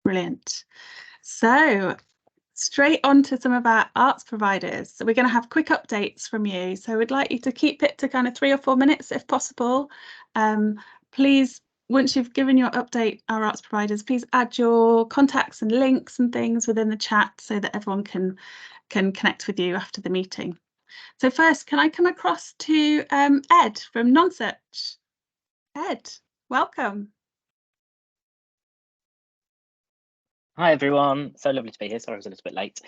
Brilliant. So straight on to some of our arts providers. So we're going to have quick updates from you. So we'd like you to keep it to kind of 3 or 4 minutes if possible. Please, once you've given your update, our arts providers, please add your contacts and links and things within the chat so that everyone can connect with you after the meeting. So first, can I come across to Ed from Nonsuch? Ed, welcome. Hi everyone, so lovely to be here. Sorry I was a little bit late.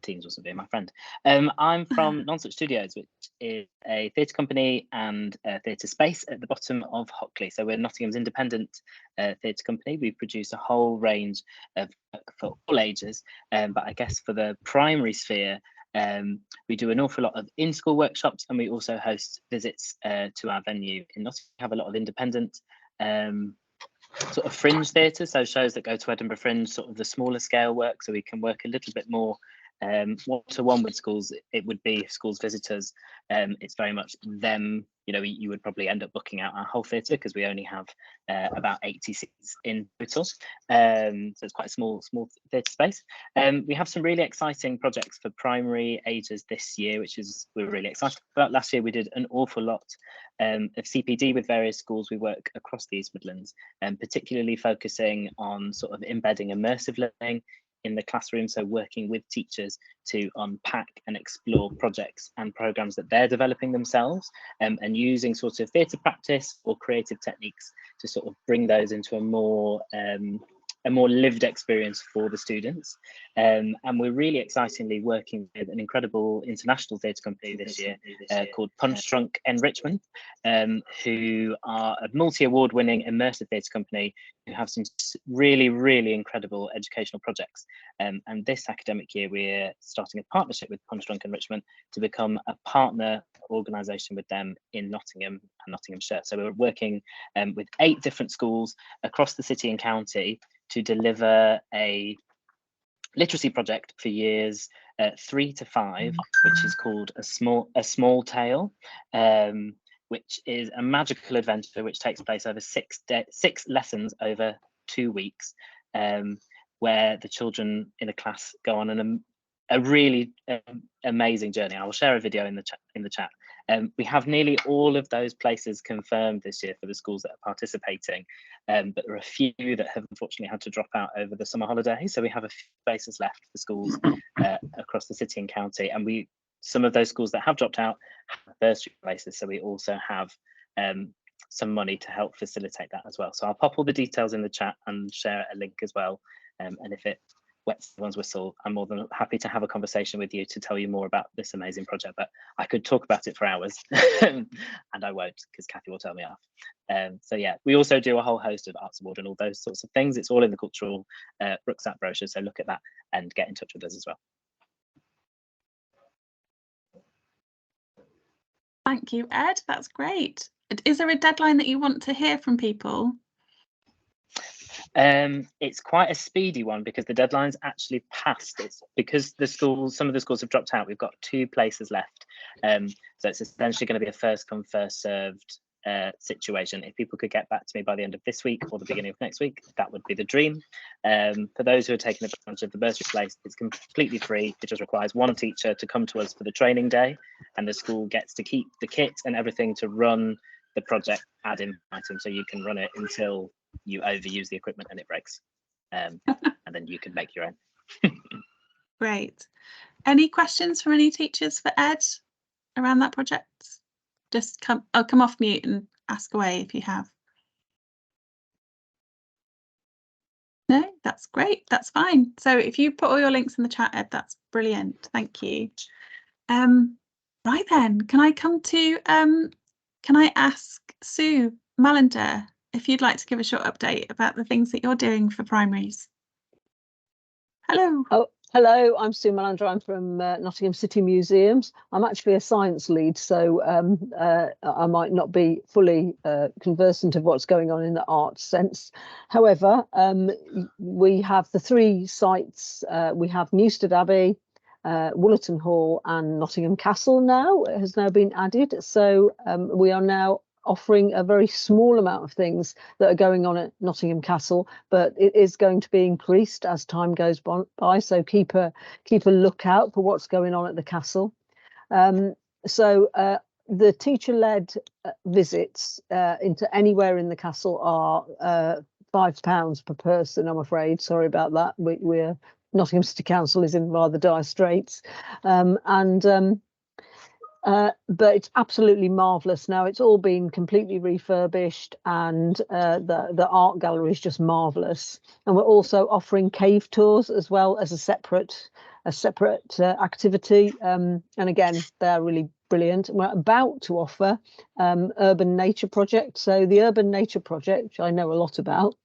Teams wasn't being my friend. I'm from Nonsuch Studios, which is a theatre company and a theatre space at the bottom of Hockley. So we're Nottingham's independent theatre company. We produce a whole range of work for all ages, but I guess for the primary sphere, we do an awful lot of in-school workshops, and we also host visits to our venue in Nottingham. We have a lot of independent sort of fringe theatre, so shows that go to Edinburgh Fringe, sort of the smaller scale work, so we can work a little bit more one-to-one with schools. It would be schools visitors. It's very much them, you know, you would probably end up booking out our whole theatre because we only have about 80 seats in total, so it's quite a small theatre space. We have some really exciting projects for primary ages this year, which is we're really excited about. Last year we did an awful lot of CPD with various schools. We work across the East Midlands, and particularly focusing on sort of embedding immersive learning in the classroom, so working with teachers to unpack and explore projects and programs that they're developing themselves, and using sort of theatre practice or creative techniques to sort of bring those into a more lived experience for the students. And we're really excitingly working with an incredible international theatre company this year called Punch Drunk Enrichment, who are a multi-award winning immersive theatre company who have some really incredible educational projects. And this academic year, we're starting a partnership with Punch Drunk Enrichment to become a partner organisation with them in Nottingham and Nottinghamshire. So we're working with 8 different schools across the city and county to deliver a literacy project for years 3 to 5, which is called a small tale, which is a magical adventure which takes place over 6 lessons over 2 weeks, where the children in a class go on a really amazing journey. I will share a video in the chat. We have nearly all of those places confirmed this year for the schools that are participating, but there are a few that have unfortunately had to drop out over the summer holidays. So we have a few places left for schools across the city and county, and some of those schools that have dropped out have bursary places. So we also have some money to help facilitate that as well. So I'll pop all the details in the chat and share a link as well. And if it wets everyone's whistle, I'm more than happy to have a conversation with you to tell you more about this amazing project, but I could talk about it for hours and I won't, because Kathy will tell me off. So yeah, we also do a whole host of arts award and all those sorts of things. It's all in the cultural rucksack brochure, so look at that and get in touch with us as well. Thank you, Ed, that's great. Is there a deadline that you want to hear from people? It's quite a speedy one because the deadline's actually passed. It's because some of the schools have dropped out. We've got 2 places left, so it's essentially going to be a first come first served situation. If people could get back to me by the end of this week or the beginning of next week, that would be the dream. For those who are taking advantage of the bursary place, it's completely free. It just requires 1 teacher to come to us for the training day, and the school gets to keep the kit and everything to run the project ad infinitum, so you can run it until you overuse the equipment and it breaks, and then you can make your own. Great. Any questions from any teachers for Ed around that project? Just I'll come off mute and ask away if you have. No, that's great, that's fine. So if you put all your links in the chat, Ed, that's brilliant, thank you. Right then, can I ask Sue Mallender if you'd like to give a short update about the things that you're doing for primaries? Hello. Oh, hello, I'm Sue Mallender. I'm from Nottingham City Museums. I'm actually a science lead, so I might not be fully conversant of what's going on in the arts sense. However, we have the 3 sites. We have Newstead Abbey, Woollerton Hall and Nottingham Castle now. It has now been added. So we are now offering a very small amount of things that are going on at Nottingham Castle, but it is going to be increased as time goes by. So keep a lookout for what's going on at the castle. The teacher-led visits into anywhere in the castle are £5 per person, I'm afraid. Sorry about that. We're Nottingham City Council is in rather dire straits. But it's absolutely marvellous. Now it's all been completely refurbished, and the art gallery is just marvellous. And we're also offering cave tours as well as a separate activity. And again, they're really brilliant. We're about to offer Urban Nature Project. So the Urban Nature Project, which I know a lot about,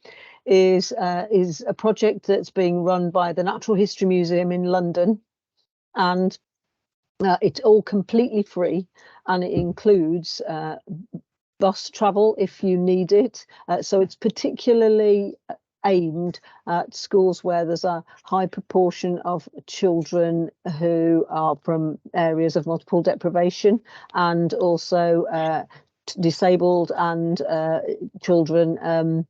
is a project that's being run by the Natural History Museum in London, and it's all completely free, and it includes bus travel if you need it. So it's particularly aimed at schools where there's a high proportion of children who are from areas of multiple deprivation, and also disabled and children.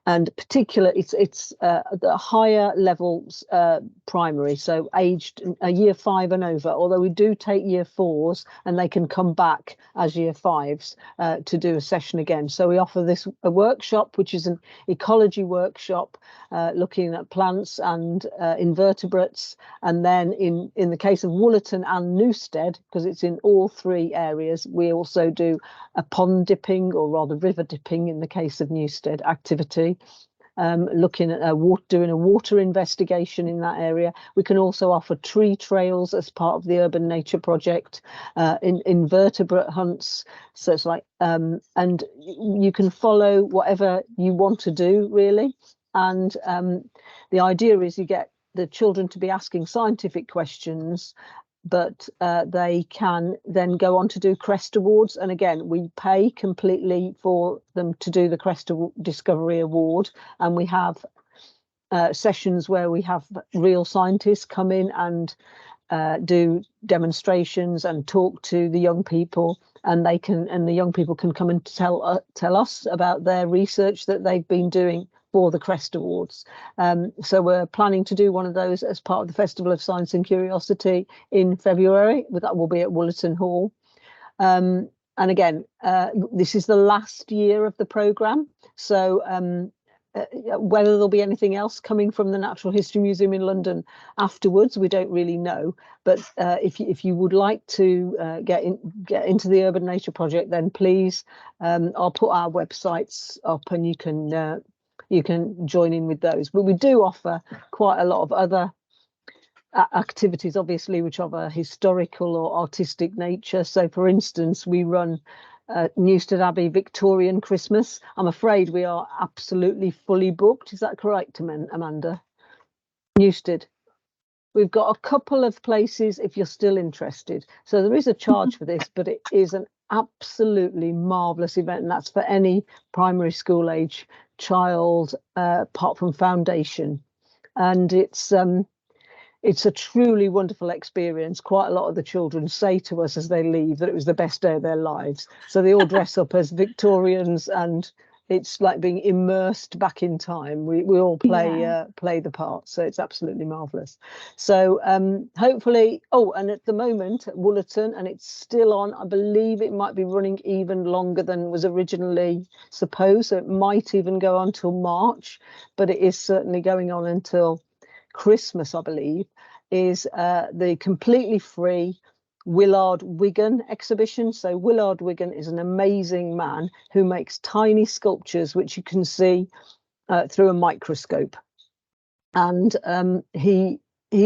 And it's the higher levels primary, so aged year 5 and over, although we do take year 4s and they can come back as year 5s to do a session again. So we offer a workshop, which is an ecology workshop looking at plants and invertebrates. And then in the case of Woollerton and Newstead, because it's in all 3 areas, we also do a pond dipping, or rather river dipping in the case of Newstead, activity. Looking at doing a water investigation in that area. We can also offer tree trails as part of the Urban Nature Project, invertebrate hunts. So it's like, and you can follow whatever you want to do, really. And the idea is you get the children to be asking scientific questions, but they can then go on to do Crest Awards. And again, we pay completely for them to do the Crest Discovery Award. And we have sessions where we have real scientists come in and do demonstrations and talk to the young people, and the young people can come and tell us about their research that they've been doing for the Crest Awards. So we're planning to do one of those as part of the Festival of Science and Curiosity in February. That will be at Woollerton Hall. And again, this is the last year of the programme. So whether there'll be anything else coming from the Natural History Museum in London afterwards, we don't really know. But if you would like to get into the Urban Nature Project, then please, I'll put our websites up and you can join in with those. But we do offer quite a lot of other activities, obviously, which are of a historical or artistic nature. So, for instance, we run Newstead Abbey Victorian Christmas. I'm afraid we are absolutely fully booked. Is that correct, Amanda? Newstead. We've got a couple of places if you're still interested. So there is a charge for this, but it is an absolutely marvellous event, and that's for any primary school age child apart from foundation. And it's a truly wonderful experience. Quite a lot of the children say to us as they leave that it was the best day of their lives. So they all dress up as Victorians, and it's like being immersed back in time. We all play the part, so it's absolutely marvellous. So hopefully, and at the moment at Woollerton, and it's still on, I believe it might be running even longer than was originally supposed, so it might even go on till March, but it is certainly going on until Christmas, I believe, is the completely free Willard Wigan exhibition. So Willard Wigan is an amazing man who makes tiny sculptures which you can see through a microscope, and he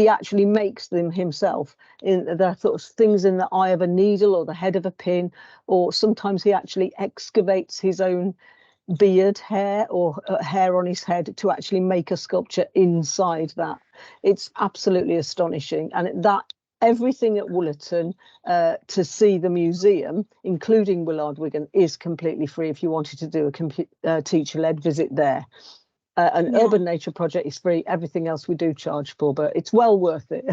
actually makes them himself. They're sort of things in the eye of a needle or the head of a pin, or sometimes he actually excavates his own beard hair or hair on his head to actually make a sculpture inside that. It's absolutely astonishing. And that everything at Woollerton to see the museum, including Willard Wigan, is completely free if you wanted to do a teacher-led visit there. Urban Nature Project is free. Everything else we do charge for, but it's well worth it.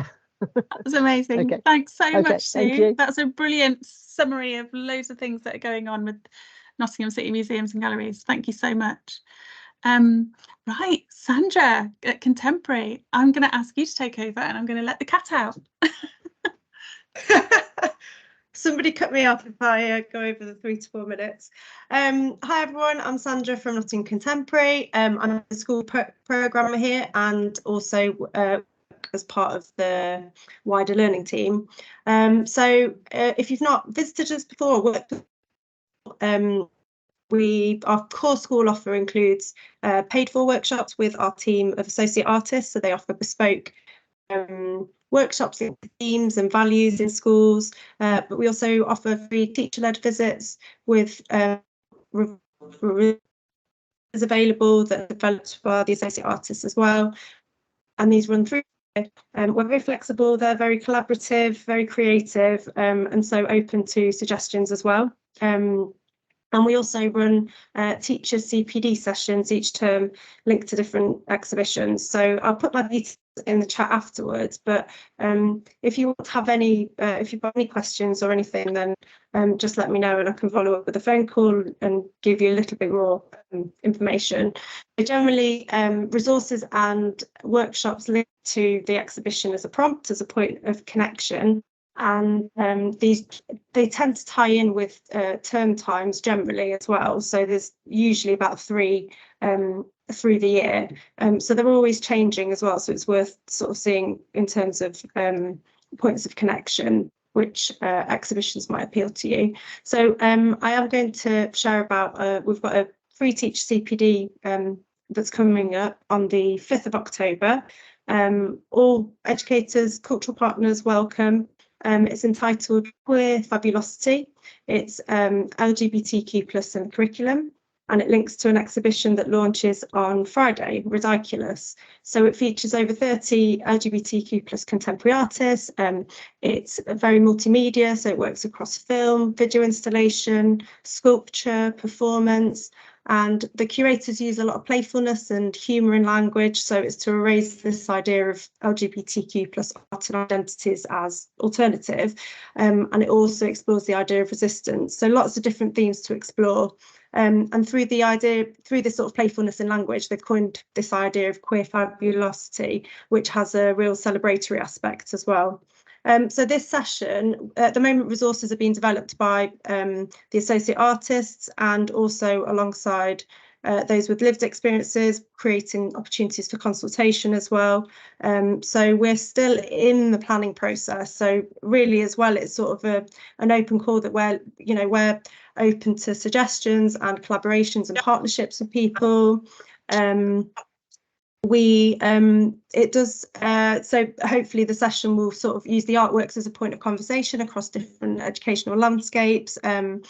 That's amazing. Okay. Thanks so much, Sue. Thank you. That's a brilliant summary of loads of things that are going on with Nottingham City Museums and Galleries. Thank you so much. Right, Sandra at Contemporary, I'm going to ask you to take over and I'm going to let the cat out. Somebody cut me off if I go over the 3 to 4 minutes. Hi everyone, I'm Sandra from Nottingham Contemporary. I'm the school programmer here and also as part of the wider learning team. If you've not visited us before or worked with our core school offer includes paid for workshops with our team of associate artists, so they offer bespoke workshops in themes and values in schools, but we also offer free teacher-led visits with available that are developed by the associate artists as well, and these run through. We're very flexible, they're very collaborative, very creative, and so open to suggestions as well. And we also run teacher CPD sessions each term linked to different exhibitions. So I'll put my details in the chat afterwards, but if you have any questions or anything, then just let me know and I can follow up with a phone call and give you a little bit more information. But generally, resources and workshops linked to the exhibition as a prompt, as a point of connection. And they tend to tie in with term times generally as well. So there's usually about 3 through the year. So they're always changing as well. So it's worth sort of seeing in terms of points of connection, which exhibitions might appeal to you. So I am going to share about, we've got a free teacher CPD that's coming up on the 5th of October. All educators, cultural partners welcome. It's entitled Queer Fabulosity. It's LGBTQ+ in curriculum, and it links to an exhibition that launches on Friday, Ridiculous. So it features over 30 LGBTQ+ contemporary artists. It's very multimedia, so it works across film, video installation, sculpture, performance. And the curators use a lot of playfulness and humour in language, so it's to erase this idea of LGBTQ+ art and identities as alternative, and it also explores the idea of resistance. So lots of different themes to explore, and through this sort of playfulness in language, they've coined this idea of queer fabulosity, which has a real celebratory aspect as well. So this session, at the moment, resources are being developed by the associate artists and also alongside those with lived experiences, creating opportunities for consultation as well. So we're still in the planning process. So really as well, it's sort of an open call that we're open to suggestions and collaborations and partnerships with people. So hopefully the session will sort of use the artworks as a point of conversation across different educational landscapes and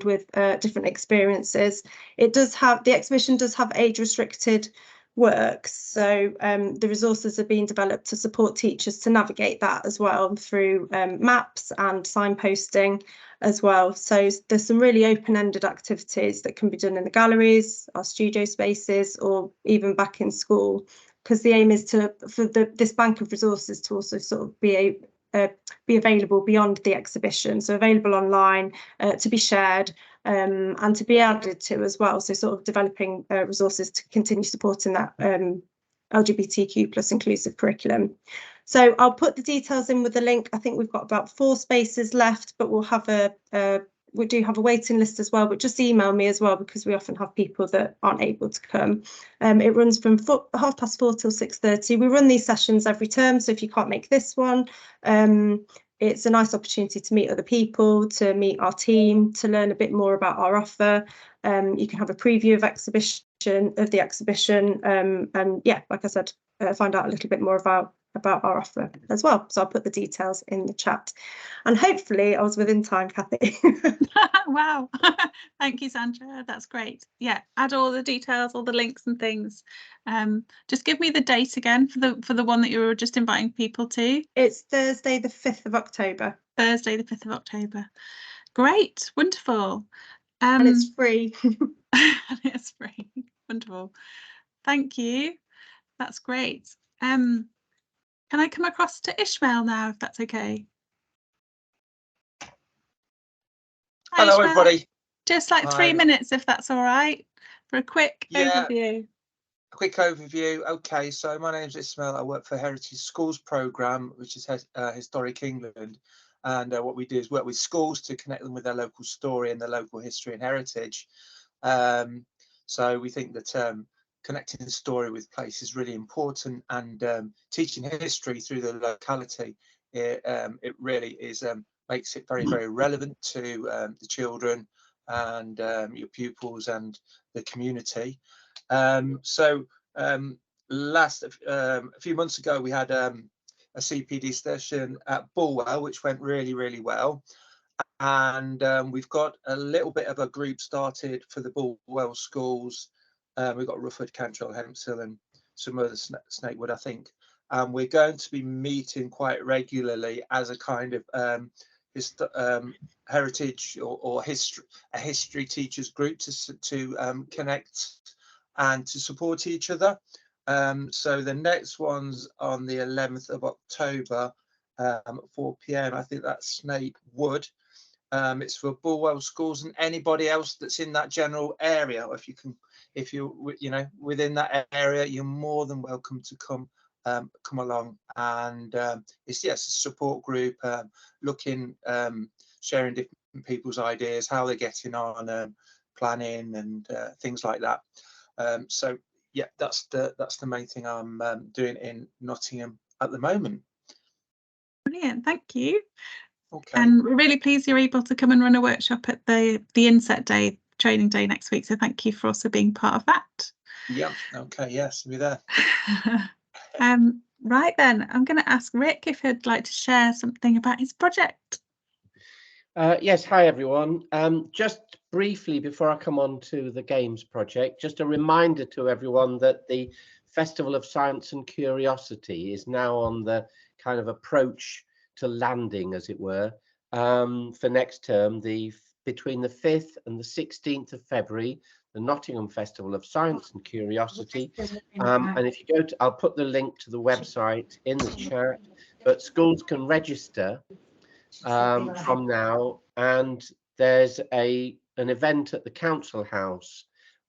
with different experiences. The exhibition does have age restricted works, so the resources are being developed to support teachers to navigate that as well through maps and signposting as well. So there's some really open-ended activities that can be done in the galleries, our studio spaces, or even back in school, because the aim is for this bank of resources to also sort of be available beyond the exhibition, so available online, to be shared and to be added to as well. So sort of developing resources to continue supporting that LGBTQ+ inclusive curriculum. So I'll put the details in with the link. I think we've got about 4 spaces left, but we'll have we do have a waiting list as well, but just email me as well, because we often have people that aren't able to come. It runs from 4:30 till 6:30. We run these sessions every term, so if you can't make this one, it's a nice opportunity to meet other people, to meet our team, to learn a bit more about our offer. You can have a preview of the exhibition, and yeah, like I said, find out a little bit more about our offer as well. So I'll put the details in the chat, and hopefully I was within time, Kathy. Wow. Thank you, Sandra, that's great. Yeah, add all the details, all the links and things. Just give me the date again for the one that you were just inviting people to. It's Thursday the 5th of October. Thursday the 5th of October. Great, wonderful. And it's free. It's free. Wonderful, thank you, that's great. Can I come across to Ishmael now, if that's okay? Hi, hello, Ishmael. everybody. Just like 3 minutes, if that's all right, for a quick overview. A quick overview. Okay, so my name's Ismail. I work for Heritage Schools Programme, which is Historic England. And what we do is work with schools to connect them with their local story and their local history and heritage. So we think that connecting the story with place is really important, and teaching history through the locality, it really is makes it very, very relevant to the children and your pupils and the community. So a few months ago we had a CPD session at Bulwell, which went really, really well. And we've got a little bit of a group started for the Bulwell schools. We've got Rufford, Cantrell, Hempshill and some other Snakewood, I think. We're going to be meeting quite regularly as a kind of heritage or history teachers group to connect and to support each other. So the next one's on the 11th of October at 4 p.m. I think that's Snakewood. It's for Bulwell schools and anybody else that's in that general area. If you're within that area, you're more than welcome to come along. And it's a support group, sharing different people's ideas, how they're getting on, planning and things like that. So yeah, that's the main thing I'm doing in Nottingham at the moment. Brilliant, thank you. Okay. And we're really pleased you're able to come and run a workshop at the Inset Day training day next week. So thank you for also being part of that. Yeah. Okay. Yes, we're there. Right then, I'm going to ask Rick if he'd like to share something about his project. Yes, hi everyone. Just briefly before I come on to the games project, just a reminder to everyone that the Festival of Science and Curiosity is now on the kind of approach to landing, as it were, for next term. Between the 5th and the 16th of February, the Nottingham Festival of Science and Curiosity. And if you go to, I'll put the link to the website in the chat, but schools can register from now, and there's an event at the Council House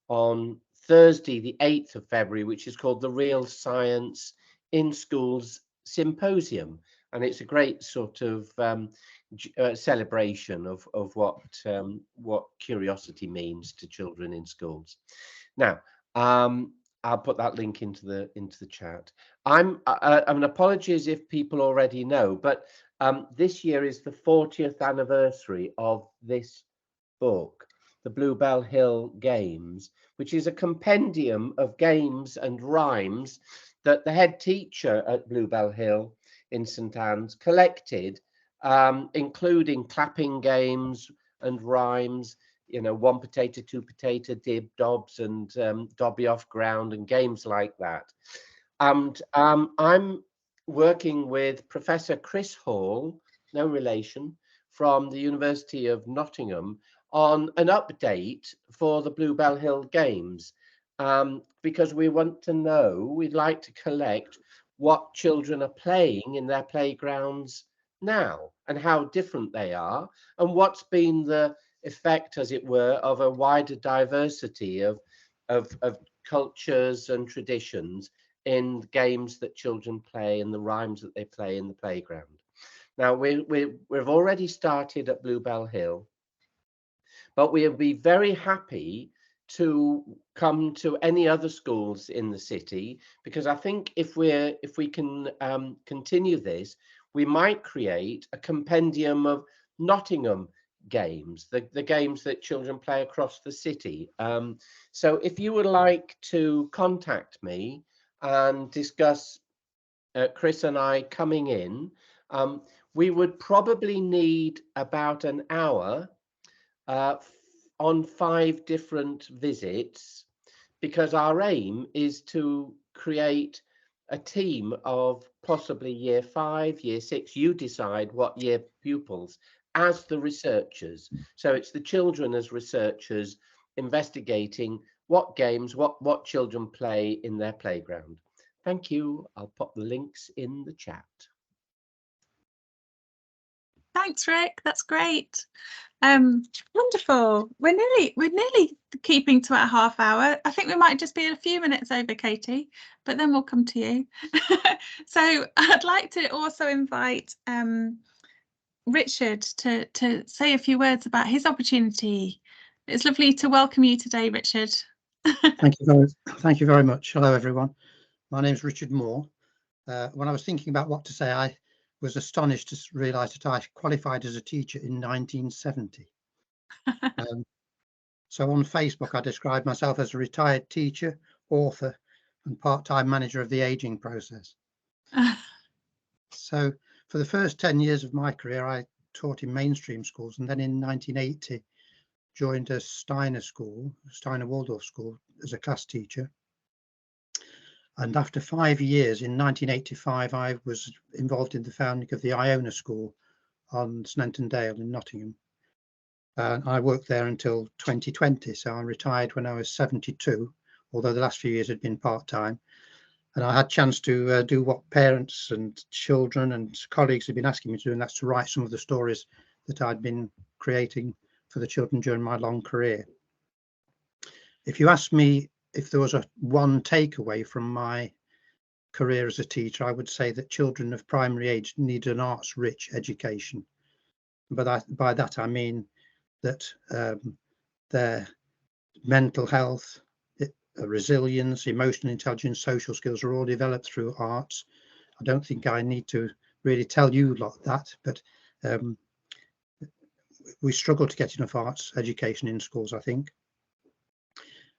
on Thursday the 8th of February, which is called the Real Science in Schools Symposium, and it's a great sort of celebration of what curiosity means to children in schools. Now I'll put that link into the chat. I mean, apologies if people already know, but this year is the 40th anniversary of this book, the Bluebell Hill Games, which is a compendium of games and rhymes that the head teacher at Bluebell Hill in St Anne's collected, including clapping games and rhymes, one potato, two potato, dib, dobs, and dobby off ground, and games like that. And I'm working with Professor Chris Hall, no relation, from the University of Nottingham on an update for the Bluebell Hill Games, because we want to know, we'd like to collect what children are playing in their playgrounds now and how different they are, and what's been the effect, as it were, of a wider diversity of cultures and traditions in games that children play and the rhymes that they play in the playground. Now, we've already started at Bluebell Hill, but we'll be very happy to come to any other schools in the city, because I think if we can continue this, we might create a compendium of Nottingham games, the games that children play across the city. So if you would like to contact me and discuss Chris and I coming in, we would probably need about an hour on 5 different visits, because our aim is to create a team of possibly year 5, year 6, you decide what year pupils, as the researchers. So it's the children as researchers investigating what games, what children play in their playground. Thank you. I'll pop the links in the chat. Thanks, Rick. That's great. Wonderful. We're nearly keeping to our half hour. I think we might just be a few minutes over, Katie, but then we'll come to you. So I'd like to also invite Richard to say a few words about his opportunity. It's lovely to welcome you today, Richard. Thank you very much. Hello, everyone. My name is Richard Moore. When I was thinking about what to say, I was astonished to realise that I qualified as a teacher in 1970. So on Facebook, I described myself as a retired teacher, author, and part-time manager of the ageing process. So for the first 10 years of my career, I taught in mainstream schools, and then in 1980, joined a Steiner Waldorf school as a class teacher. And after 5 years, in 1985, I was involved in the founding of the Iona School on Sneinton Dale in Nottingham. I worked there until 2020, so I retired when I was 72, although the last few years had been part-time. And I had a chance to do what parents and children and colleagues had been asking me to do, and that's to write some of the stories that I'd been creating for the children during my long career. If you ask me if there was one takeaway from my career as a teacher, I would say that children of primary age need an arts-rich education. But by that I mean that their mental health, resilience, emotional intelligence, social skills are all developed through arts. I don't think I need to really tell you that, but we struggle to get enough arts education in schools, I think.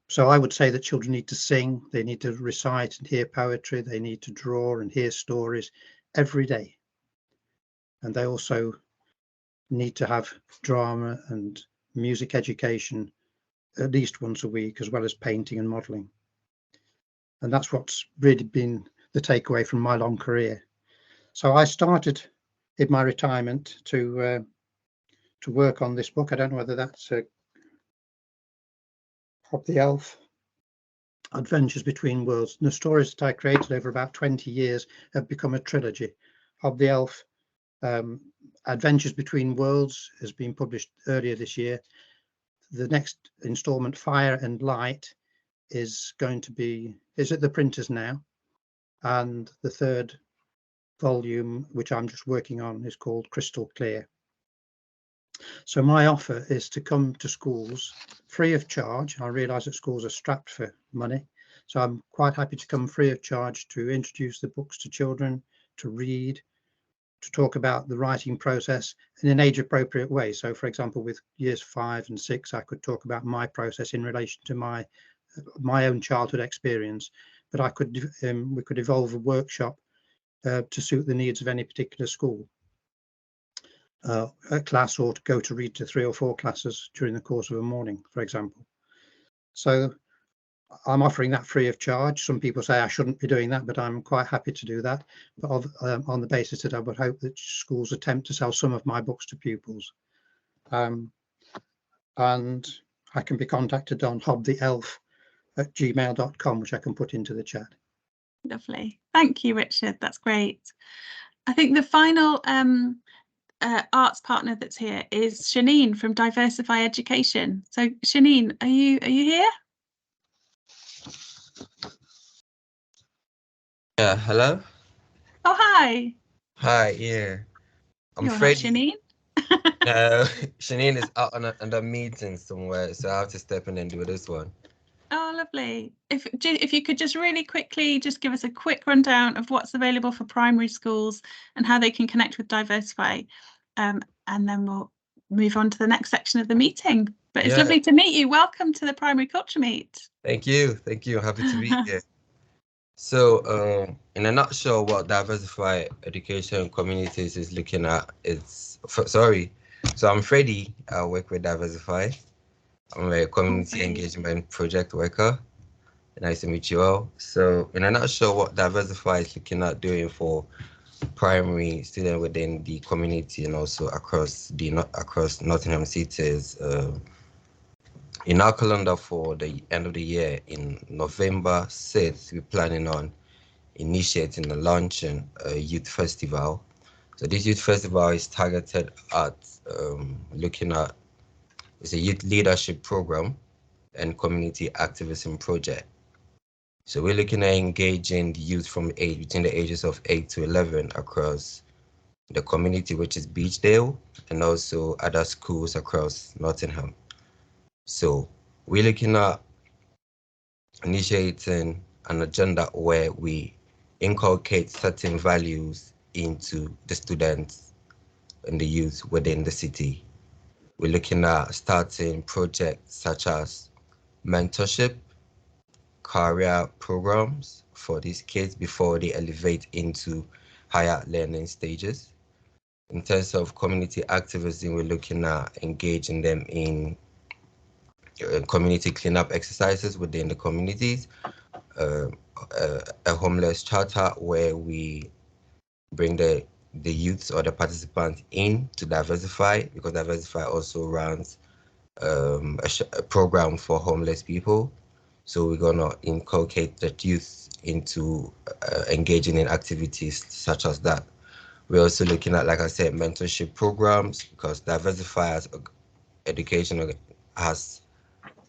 So I would say that children need to sing, they need to recite and hear poetry, they need to draw and hear stories every day. And they also need to have drama and music education at least once a week, as well as painting and modelling. And that's what's really been the takeaway from my long career. So I started in my retirement to work on this book. I don't know whether that's Hob the Elf, Adventures Between Worlds. And the stories that I created over about 20 years have become a trilogy. Hob the Elf, Adventures Between Worlds has been published earlier this year. The next instalment, Fire and Light, is at the printers now. And the third volume, which I'm just working on, is called Crystal Clear. So my offer is to come to schools free of charge. I realise that schools are strapped for money, so I'm quite happy to come free of charge to introduce the books to children, to read, to talk about the writing process in an age-appropriate way. So, for example, with years 5 and 6, I could talk about my process in relation to my own childhood experience. But we could evolve a workshop to suit the needs of any particular school. A class, or to go to read to 3 or 4 classes during the course of a morning, for example. So I'm offering that free of charge. Some people say I shouldn't be doing that, but I'm quite happy to do that, but on the basis that I would hope that schools attempt to sell some of my books to pupils. And I can be contacted on hobtheelf@gmail.com, which I can put into the chat. Lovely. Thank you, Richard. That's great. I think the final arts partner that's here is Shanine from Diversify Education. So Shanine, are you here? Yeah, hello? Oh, hi. Hi, yeah. I'm You're Freddie. not Shanine? No, Shanine is out on a meeting somewhere, so I have to step in and do this one. Oh, lovely. If you could just really quickly just give us a quick rundown of what's available for primary schools and how they can connect with Diversify, and then we'll move on to the next section of the meeting. But it's lovely to meet you. Welcome to the Primary Culturemeet. Thank you. Happy to be here. So, in a nutshell, what Diversify Education Communities is looking at is, so I'm Freddie. I work with Diversify. I'm a community engagement project worker. Nice to meet you all. So, in a nutshell, what Diversify is looking at doing for primary students within the community and also across Nottingham cities. In our calendar for the end of the year, in November 6th, we're planning on initiating and launching a youth festival. So this youth festival is targeted at looking at, it's a youth leadership program and community activism project. So we're looking at engaging the youth from between the ages of 8 to 11 across the community, which is Beechdale, and also other schools across Nottingham. So we're looking at initiating an agenda where we inculcate certain values into the students and the youth within the city. We're looking at starting projects such as mentorship, career programs for these kids before they elevate into higher learning stages. In terms of community activism, we're looking at engaging them in community cleanup exercises within the communities, a homeless charter where we bring the youths or the participants in to Diversify, because Diversify also runs a program for homeless people. So we're gonna inculcate the youth into engaging in activities such as that. We're also looking at, like I said, mentorship programs, because Diversify as education has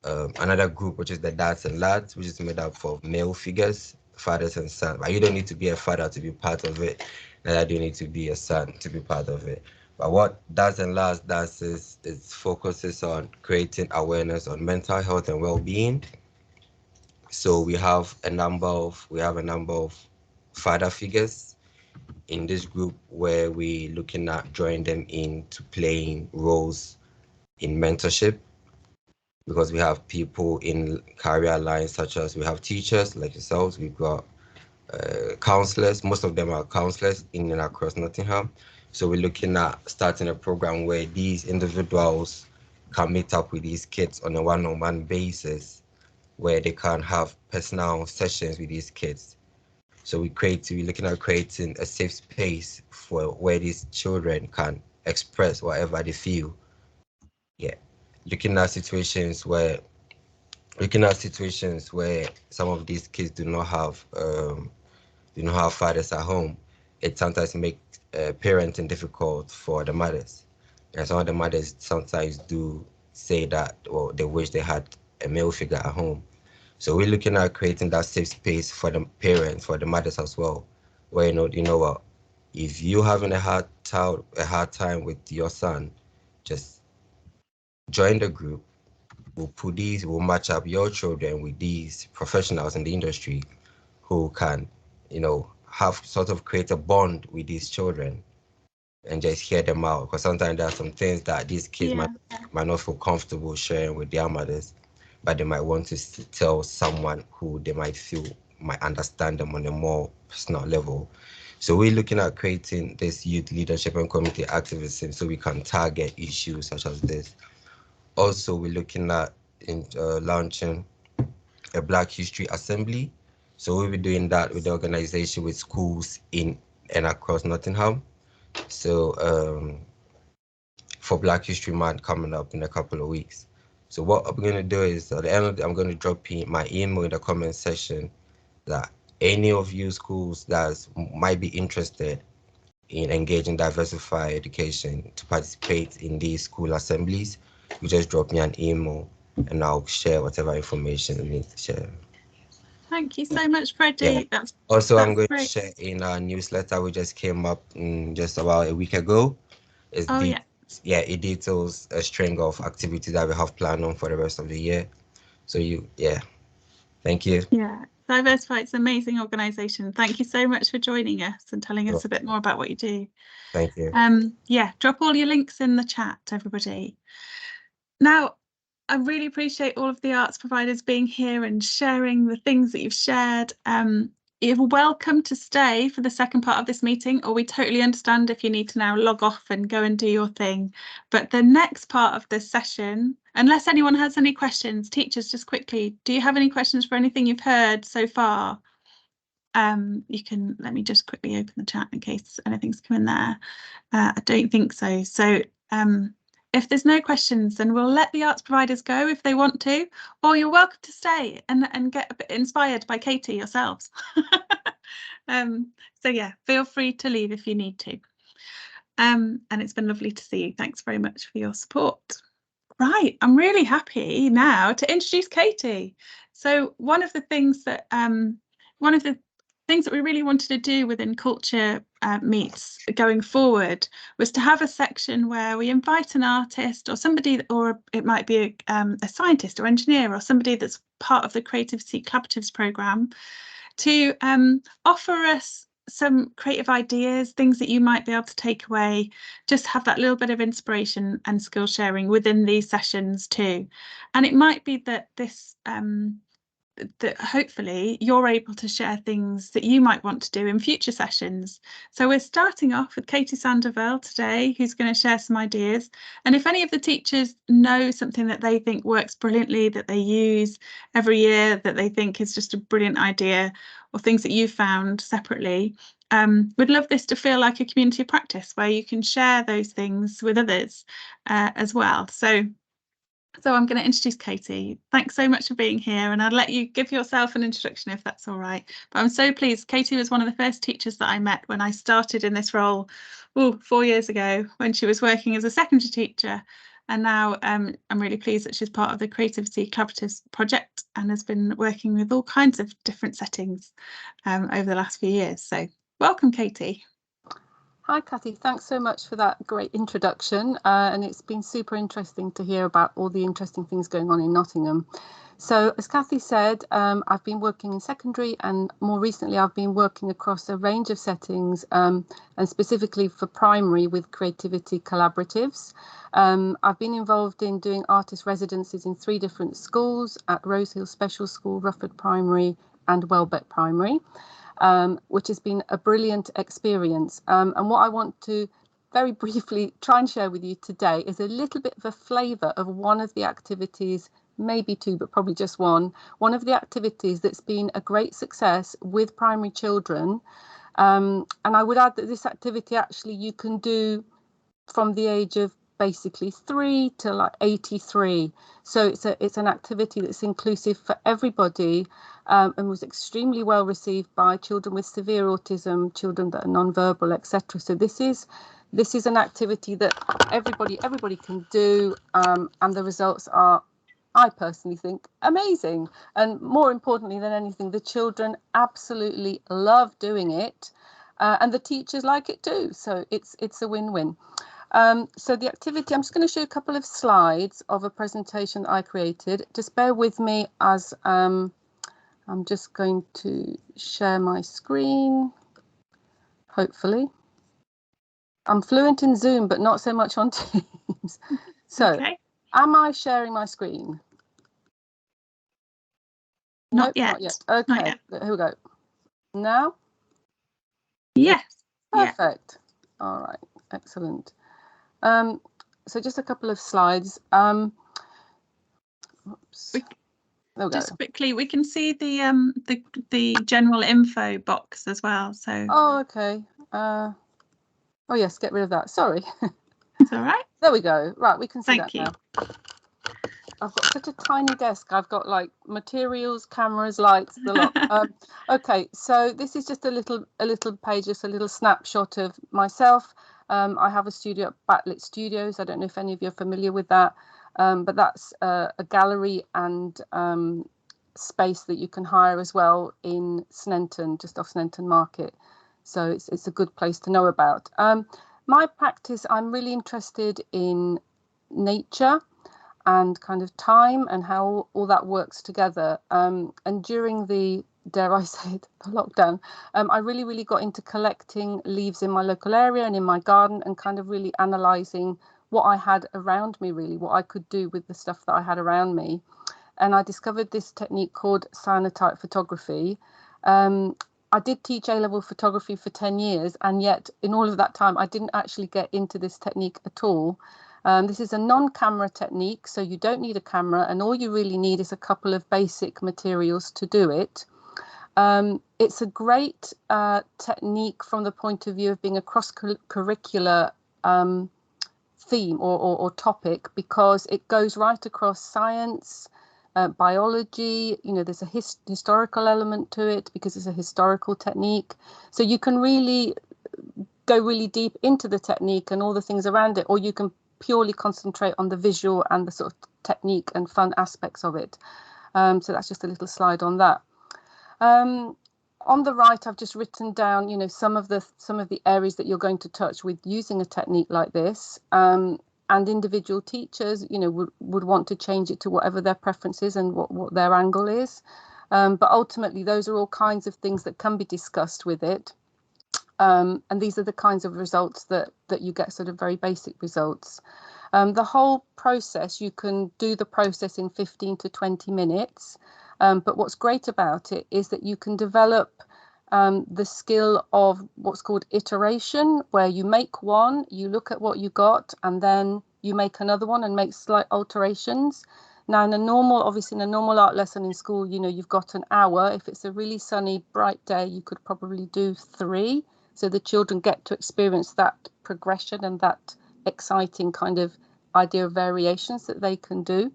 another group, which is the Dads and Lads, which is made up of male figures, fathers and sons. But you don't need to be a father to be part of it, neither do you need to be a son to be part of it. But what Dads and Lads does is it focuses on creating awareness on mental health and well-being. So we have a number of father figures in this group where we're looking at drawing them into playing roles in mentorship, because we have people in career lines such as we have teachers like yourselves, we've got counselors, most of them are counselors in and across Nottingham. So we're looking at starting a program where these individuals can meet up with these kids on a one-on-one basis, where they can have personal sessions with these kids. So we're looking at creating a safe space for where these children can express whatever they feel. Yeah, looking at situations where some of these kids do not have fathers at home. It sometimes makes parenting difficult for the mothers, and some of the mothers sometimes do say that, well, they wish they had a male figure at home. So we're looking at creating that safe space for the parents, for the mothers as well, where you know what, if you're having a hard time with your son, just join the group. We'll match up your children with these professionals in the industry who can, have sort of create a bond with these children and just hear them out. Because sometimes there are some things that these kids might not feel comfortable sharing with their mothers, but they might want to tell someone who they might feel might understand them on a more personal level. So we're looking at creating this youth leadership and community activism so we can target issues such as this. Also, we're looking at launching a Black History Assembly. So we'll be doing that with the organization with schools in and across Nottingham. So for Black History Month coming up in a couple of weeks. So what I'm going to do is at the end of I'm going to drop my email in the comment section that any of you schools that might be interested in engaging Diversify Education to participate in these school assemblies, you just drop me an email and I'll share whatever information you need to share. Thank you so much, Freddie. Yeah. That's I'm going great. to share in our newsletter we just came up just about a week ago. It details a string of activities that we have planned on for the rest of the year. So thank you. Yeah, Diversify, it's an amazing organisation. Thank you so much for joining us and telling us a bit more about what you do. Thank you. Drop all your links in the chat, everybody. Now, I really appreciate all of the arts providers being here and sharing the things that you've shared. You're welcome to stay for the second part of this meeting, or we totally understand if you need to now log off and go and do your thing. But the next part of this session, unless anyone has any questions, teachers, just quickly, do you have any questions for anything you've heard so far? You can, let me just quickly open the chat in case anything's come in there. I don't think so. So if there's no questions, then we'll let the arts providers go if they want to, or you're welcome to stay and get a bit inspired by Katie yourselves. So yeah, feel free to leave if you need to. And it's been lovely to see you. Thanks very much for your support. Right, I'm really happy now to introduce Katie. So one of the things that we really wanted to do within Culture Meets going forward was to have a section where we invite an artist or somebody, or it might be a scientist or engineer or somebody that's part of the Creativity Collaboratives programme, to offer us some creative ideas, things that you might be able to take away, just have that little bit of inspiration and skill sharing within these sessions too. And it might be that this that hopefully you're able to share things that you might want to do in future sessions. So we're starting off with Katie Sandoval today, who's going to share some ideas. And if any of the teachers know something that they think works brilliantly, that they use every year, that they think is just a brilliant idea, or things that you've found separately, we'd love this to feel like a community of practice where you can share those things with others as well. So I'm going to introduce Katie. Thanks so much for being here, and I'll let you give yourself an introduction if that's all right. But I'm so pleased. Katie was one of the first teachers that I met when I started in this role 4 years ago, when she was working as a secondary teacher. And now I'm really pleased that she's part of the Creativity Collaboratives project and has been working with all kinds of different settings over the last few years. So welcome, Katie. Hi, Kathy. Thanks so much for that great introduction. And it's been super interesting to hear about all the interesting things going on in Nottingham. So as Kathy said, I've been working in secondary, and more recently I've been working across a range of settings, and specifically for primary with creativity collaboratives. I've been involved in doing artist residencies in 3 different schools, at Rosehill Special School, Rufford Primary and Welbeck Primary. Which has been a brilliant experience. And what I want to very briefly try and share with you today is a little bit of a flavour of one of the activities, maybe 2, but probably just one of the activities that's been a great success with primary children. And I would add that this activity actually you can do from the age of basically 3 to like 83. So it's an activity that's inclusive for everybody, and was extremely well received by children with severe autism, children that are non-verbal, etc. So this is an activity that everybody can do, and the results are, I personally think, amazing. And more importantly than anything, the children absolutely love doing it, and the teachers like it too. So it's a win-win. So the activity, I'm just going to show you a couple of slides of a presentation that I created. Just bear with me as I'm just going to share my screen, hopefully. I'm fluent in Zoom, but not so much on Teams. So, okay. Am I sharing my screen? Not yet. Okay, not yet. Here we go. Now? Yes. Perfect. Yeah. All right, excellent. So just a couple of slides. Oops. Just quickly, we can see the general info box as well. So. Oh, okay. Oh yes, get rid of that. Sorry. It's all right. There we go. Right, we can see Thank you. Now. I've got such a tiny desk. I've got like materials, cameras, lights, the lot. Okay, so this is just a little page, just a little snapshot of myself. I have a studio at Backlit Studios. I don't know if any of you are familiar with that, but that's a gallery and space that you can hire as well in Sneinton, just off Sneinton Market. So it's a good place to know about. My practice, I'm really interested in nature and kind of time and how all that works together. And during the, dare I say it, the lockdown, I really got into collecting leaves in my local area and in my garden, and kind of really analysing what I had around me, really, what I could do with the stuff that I had around me. And I discovered this technique called cynotype photography. I did teach A-level photography for 10 years, and yet in all of that time, I didn't actually get into this technique at all. This is a non-camera technique, so you don't need a camera, and all you really need is a couple of basic materials to do it. It's a great technique from the point of view of being a cross-curricular theme or topic, because it goes right across science, biology. You know, there's a historical element to it because it's a historical technique. So you can really go really deep into the technique and all the things around it, or you can purely concentrate on the visual and the sort of technique and fun aspects of it. So that's just a little slide on that. On the right, I've just written down, you know, some of the areas that you're going to touch with using a technique like this. And individual teachers, you know, would want to change it to whatever their preference is and what their angle is. But ultimately, those are all kinds of things that can be discussed with it. And these are the kinds of results that you get, sort of very basic results. The whole process, you can do the process in 15 to 20 minutes. But what's great about it is that you can develop the skill of what's called iteration, where you make one, you look at what you got, and then you make another one and make slight alterations. Now, obviously in a normal art lesson in school, you know, you've got an hour. If it's a really sunny, bright day, you could probably do 3. So the children get to experience that progression and that exciting kind of idea of variations that they can do.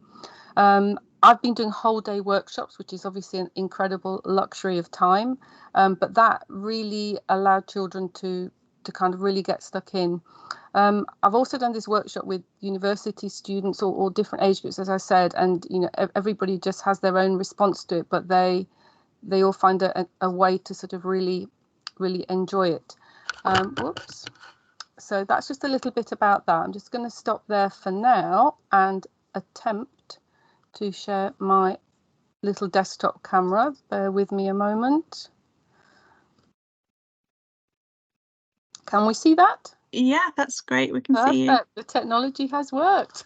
I've been doing whole day workshops, which is obviously an incredible luxury of time, but that really allowed children to kind of really get stuck in. I've also done this workshop with university students or different age groups, as I said, and you know, everybody just has their own response to it, but they all find a way to sort of really enjoy it. Whoops. So that's just a little bit about that. I'm just going to stop there for now and attempt to share my little desktop camera. Bear with me a moment. Can we see that? Yeah, that's great. We can Perfect. see you. The technology has worked.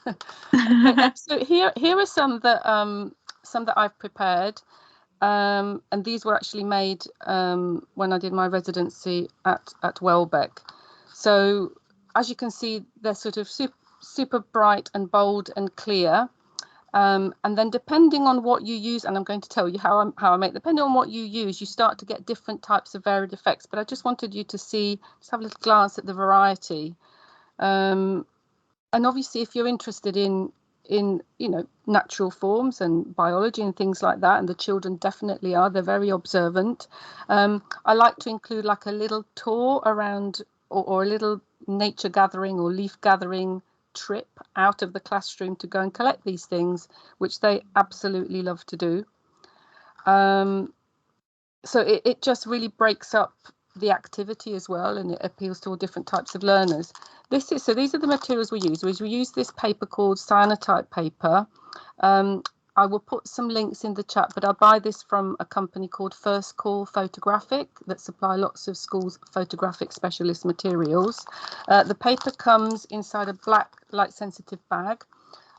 Okay, so here are some that I've prepared, and these were actually made when I did my residency at Welbeck. So as you can see, they're sort of super bright and bold and clear. And then depending on what you use, and I'm going to tell you how I make, depending on what you use, you start to get different types of varied effects. But I just wanted you to see, just have a little glance at the variety. And obviously, if you're interested in you know, natural forms and biology and things like that, and the children definitely are, they're very observant. I like to include like a little tour around or a little nature gathering or leaf gathering trip out of the classroom to go and collect these things, which they absolutely love to do. So it just really breaks up the activity as well, and it appeals to all different types of learners. So these are the materials we use. We use this paper called cynotype paper. I will put some links in the chat, but I buy this from a company called First Call Photographic that supply lots of schools photographic specialist materials. The paper comes inside a black light sensitive bag.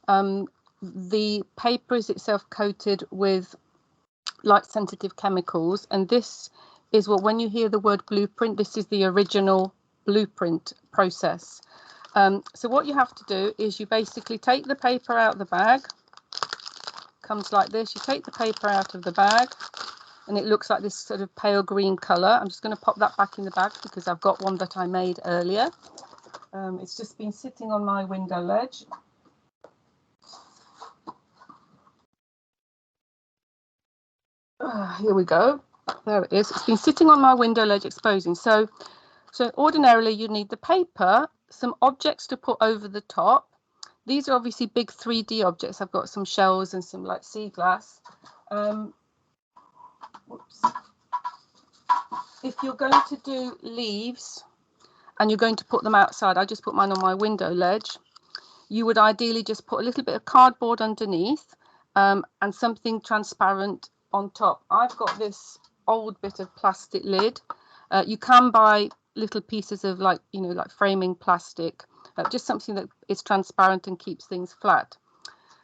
The paper is itself coated with light sensitive chemicals, and this is what, when you hear the word blueprint, this is the original blueprint process. So what you have to do is you basically take the paper out of the bag. Comes like this. You take the paper out of the bag and it looks like this sort of pale green colour. I'm just going to pop that back in the bag because I've got one that I made earlier. It's just been sitting on my window ledge. Here we go. There it is. It's been sitting on my window ledge exposing. So ordinarily you need the paper, some objects to put over the top. These are obviously big 3D objects. I've got some shells and some like sea glass. If you're going to do leaves and you're going to put them outside, I just put mine on my window ledge. You would ideally just put a little bit of cardboard underneath and something transparent on top. I've got this old bit of plastic lid. You can buy little pieces of like framing plastic, just something that is transparent and keeps things flat.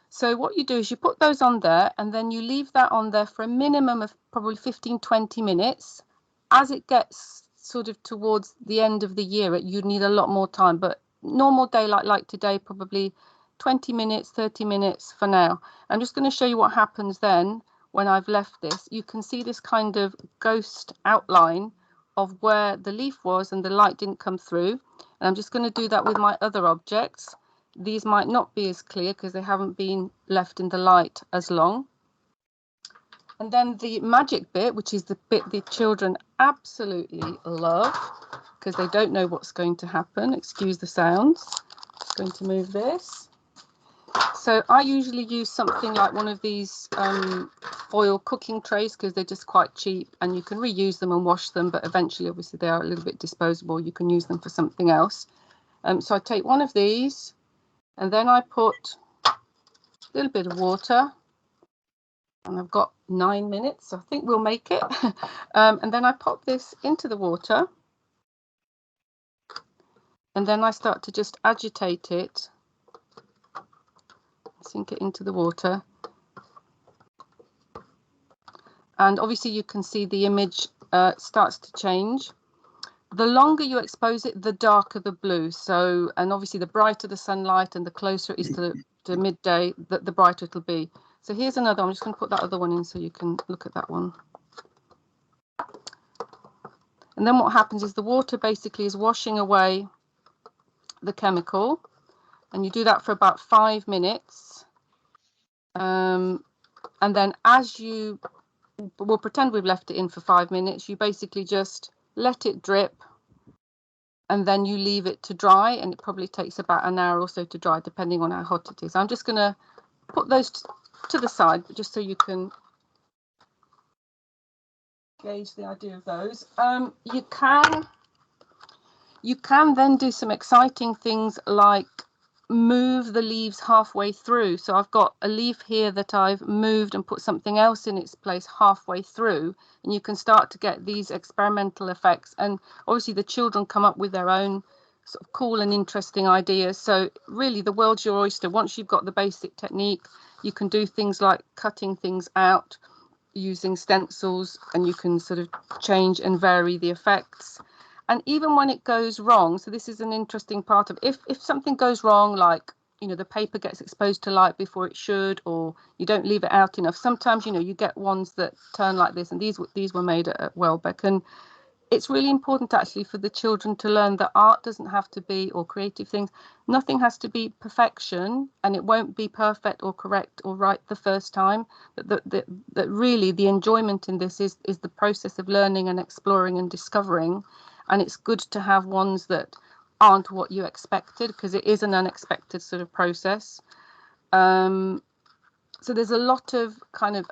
So what you do is you put those on there and then you leave that on there for a minimum of probably 15-20 minutes. As it gets sort of towards the end of the year, you need a lot more time, but normal daylight like today, probably 20 minutes, 30 minutes for now. I'm just going to show you what happens then when I've left this. You can see this kind of ghost outline of where the leaf was and the light didn't come through. And I'm just going to do that with my other objects. These might not be as clear because they haven't been left in the light as long. And then the magic bit, which is the bit the children absolutely love because they don't know what's going to happen. Excuse the sounds. Just going to move this. So I usually use something like one of these foil cooking trays because they're just quite cheap and you can reuse them and wash them, but eventually obviously they are a little bit disposable. You can use them for something else. So I take one of these and then I put a little bit of water, and I've got 9 minutes, so I think we'll make it. And then I pop this into the water, and then I start to just agitate it, sink it into the water. And obviously you can see the image starts to change. The longer you expose it, the darker the blue. So, and obviously the brighter the sunlight and the closer it is to midday, the brighter it'll be. So here's another. I'm just going to put that other one in so you can look at that one. And then what happens is the water basically is washing away the chemical, and you do that for about 5 minutes. And then as we'll pretend we've left it in for 5 minutes, you basically just let it drip, and then you leave it to dry, and it probably takes about an hour or so to dry, depending on how hot it is. I'm just going to put those to the side, just so you can gauge the idea of those. You can then do some exciting things like move the leaves halfway through. So I've got a leaf here that I've moved and put something else in its place halfway through, and you can start to get these experimental effects. And obviously the children come up with their own sort of cool and interesting ideas. So really the world's your oyster. Once you've got the basic technique, you can do things like cutting things out using stencils, and you can sort of change and vary the effects. And even when it goes wrong, so this is an interesting part of if something goes wrong, like, you know, the paper gets exposed to light before it should, or you don't leave it out enough. Sometimes, you know, you get ones that turn like this, and these were made at Welbeck. And it's really important actually for the children to learn that art doesn't have to be, or creative things, nothing has to be perfection, and it won't be perfect or correct or right the first time. That really the enjoyment in this is the process of learning and exploring and discovering. And it's good to have ones that aren't what you expected, because it is an unexpected sort of process. So there's a lot of kind of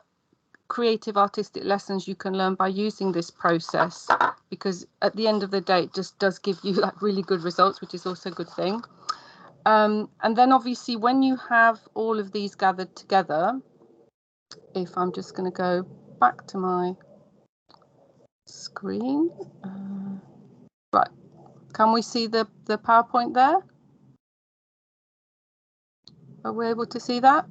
creative artistic lessons you can learn by using this process, because at the end of the day it just does give you like really good results, which is also a good thing. And then obviously when you have all of these gathered together, if I'm just going to go back to my screen, right, can we see the PowerPoint there? Are we able to see that?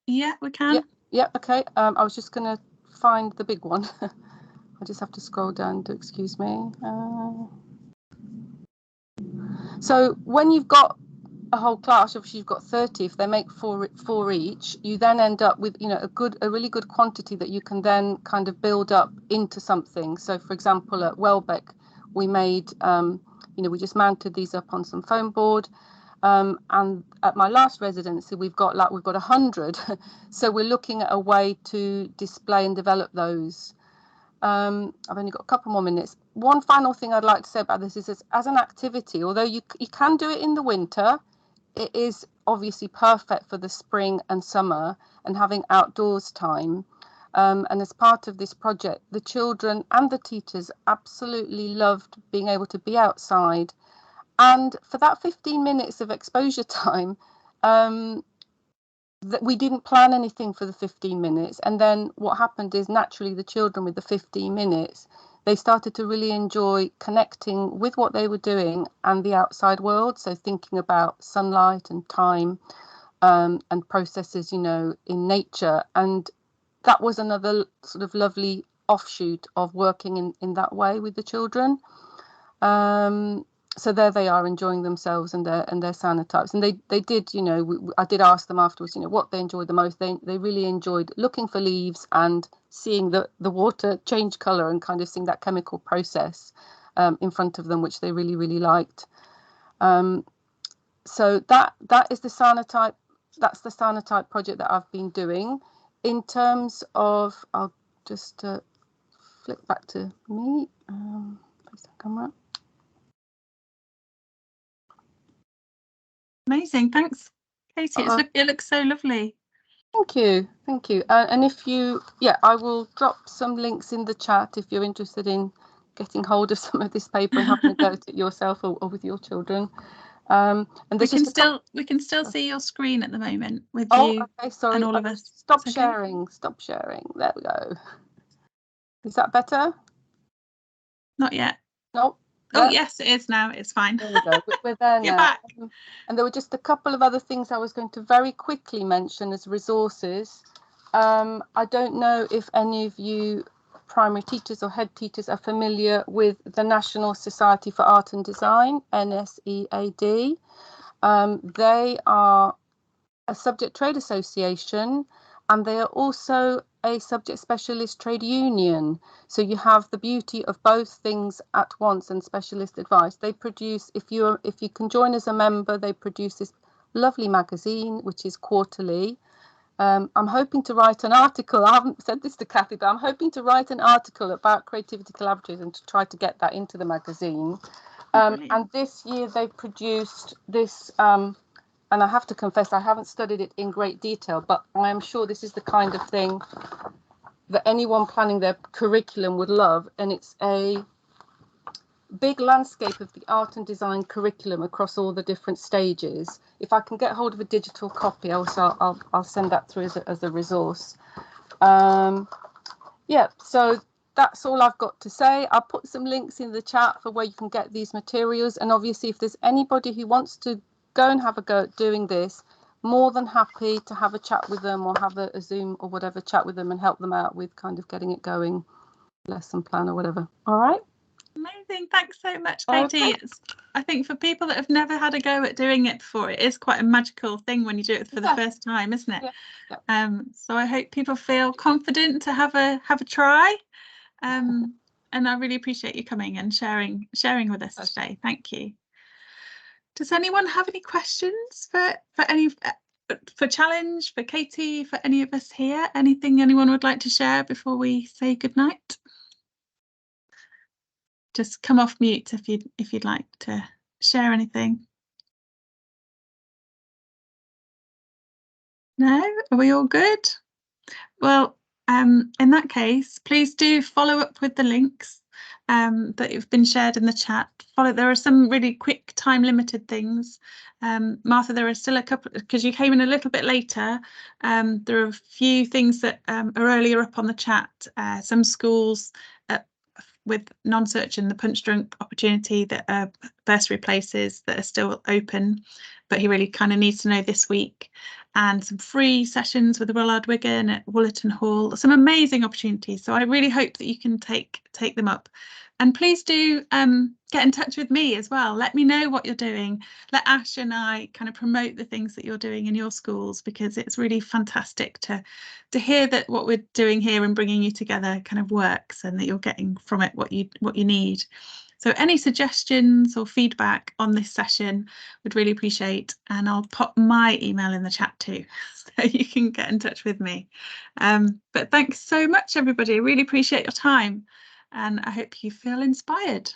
Yeah, we can. Yeah, okay. I was just going to find the big one. I just have to scroll down to excuse me. So when you've got a whole class, obviously you've got 30. If they make four each, you then end up with, you know, a really good quantity that you can then kind of build up into something. So for example, at Welbeck, we made, you know, we just mounted these up on some foam board. And at my last residency, we've got 100. So we're looking at a way to display and develop those. I've only got a couple more minutes. One final thing I'd like to say about this is as an activity, although you can do it in the winter, it is obviously perfect for the spring and summer and having outdoors time. And as part of this project, the children and the teachers absolutely loved being able to be outside. And for that 15 minutes of exposure time, that we didn't plan anything for the 15 minutes. And then what happened is naturally the children with the 15 minutes, they started to really enjoy connecting with what they were doing and the outside world. So thinking about sunlight and time and processes, you know, in nature. And that was another sort of lovely offshoot of working in that way with the children. So there they are enjoying themselves and their cynotypes, and they did, you know, I did ask them afterwards, you know, what they enjoyed the most. They really enjoyed looking for leaves and seeing the water change color and kind of seeing that chemical process in front of them, which they really, really liked. So that is the cynotype. That's the cynotype project that I've been doing. in terms of, I'll just flick back to me. Face the camera. Amazing, thanks, Katie. It looks so lovely. Thank you, thank you. And if you, I will drop some links in the chat if you're interested in getting hold of some of this paper and having a go at it yourself or with your children. And we can still see your screen at the moment with you. Okay, sorry. And all of us. Stop sharing. Stop sharing. There we go. Is that better? Not yet. Nope. Oh, yes, it is now. It's fine. There we go. We're there You're now. back. And there were just a couple of other things I was going to very quickly mention as resources. I don't know if any of you primary teachers or head teachers are familiar with the National Society for Art and Design, NSEAD. They are a subject trade association, and they are also a subject specialist trade union. So you have the beauty of both things at once and specialist advice. They produce, if you can join as a member, they produce this lovely magazine, which is quarterly. I'm hoping to write an article. I haven't said this to Kathy, but I'm hoping to write an article about creativity collaboratives and to try to get that into the magazine. And this year they've produced this, and I have to confess I haven't studied it in great detail, but I am sure this is the kind of thing that anyone planning their curriculum would love. And it's a big landscape of the art and design curriculum across all the different stages. If I can get hold of a digital copy, I'll send that through as a resource. So that's all I've got to say. I'll put some links in the chat for where you can get these materials. And obviously, if there's anybody who wants to go and have a go at doing this, more than happy to have a chat with them or have a Zoom or whatever chat with them and help them out with kind of getting it going, lesson plan or whatever. All right. Amazing. Thanks so much, Katie. Okay. I think for people that have never had a go at doing it before, it is quite a magical thing when you do it for the first time, isn't it? Yeah. So I hope people feel confident to have a try. And I really appreciate you coming and sharing with us today. Thank you. Does anyone have any questions for Challenge, for Katie, for any of us here? Anything anyone would like to share before we say goodnight? Just come off mute if you'd like to share anything. No? Are we all good? Well, in that case, please do follow up with the links that have been shared in the chat. There are some really quick time limited things. Martha, there are still a couple, because you came in a little bit later. There are a few things that are earlier up on the chat. Some schools with Nonsuch and the Punch Drunk opportunity that are bursary places that are still open, but he really kind of needs to know this week. And some free sessions with the Royal Wigan at Woollerton Hall, some amazing opportunities. So I really hope that you can take them up. And please do get in touch with me as well. Let me know what you're doing. Let Ash and I kind of promote the things that you're doing in your schools, because it's really fantastic to hear that what we're doing here and bringing you together kind of works, and that you're getting from it what you need. So any suggestions or feedback on this session would really appreciate, and I'll pop my email in the chat too, so you can get in touch with me. But thanks so much, everybody. I really appreciate your time, and I hope you feel inspired.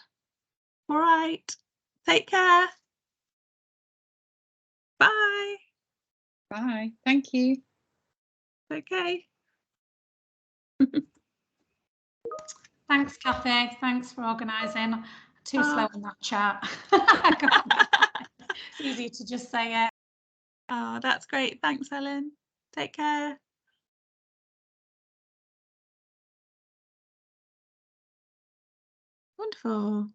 All right, take care. Bye. Bye. Thank you. Okay. Thanks, Kathy. Thanks for organising. Too slow in that chat. It's easy to just say it. Oh, that's great. Thanks, Ellen. Take care. Wonderful.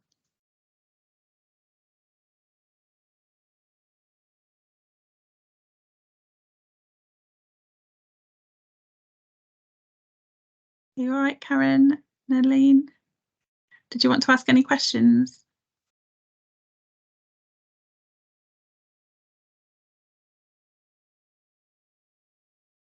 You all right, Karen, Nadine? Did you want to ask any questions?